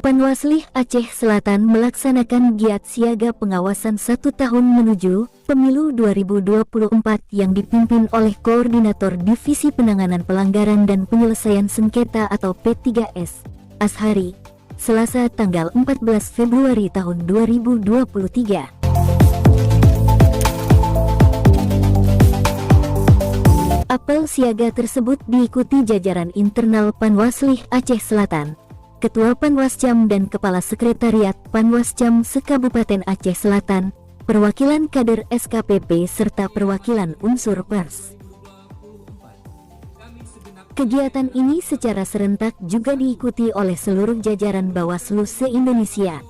Panwaslih Aceh Selatan melaksanakan Giat Siaga Pengawasan 1 Tahun Menuju Pemilu 2024 yang dipimpin oleh Koordinator Divisi Penanganan Pelanggaran dan Penyelesaian Sengketa atau P3S, Azhari, Selasa tanggal 14 Februari tahun 2023. Apel siaga tersebut diikuti jajaran Internal Panwaslih Aceh Selatan, Ketua Panwascam dan Kepala Sekretariat Panwascam se-Kabupaten Aceh Selatan, Perwakilan Kader SKPP serta perwakilan unsur pers. Kegiatan ini secara serentak juga diikuti oleh seluruh jajaran Bawaslu se-Indonesia.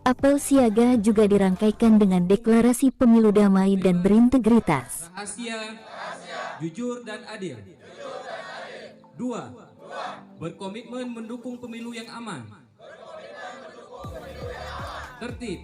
Apel siaga juga dirangkaikan dengan deklarasi pemilu damai dan berintegritas. Rahasia, jujur dan adil. 2. Berkomitmen mendukung pemilu yang aman. Tertib.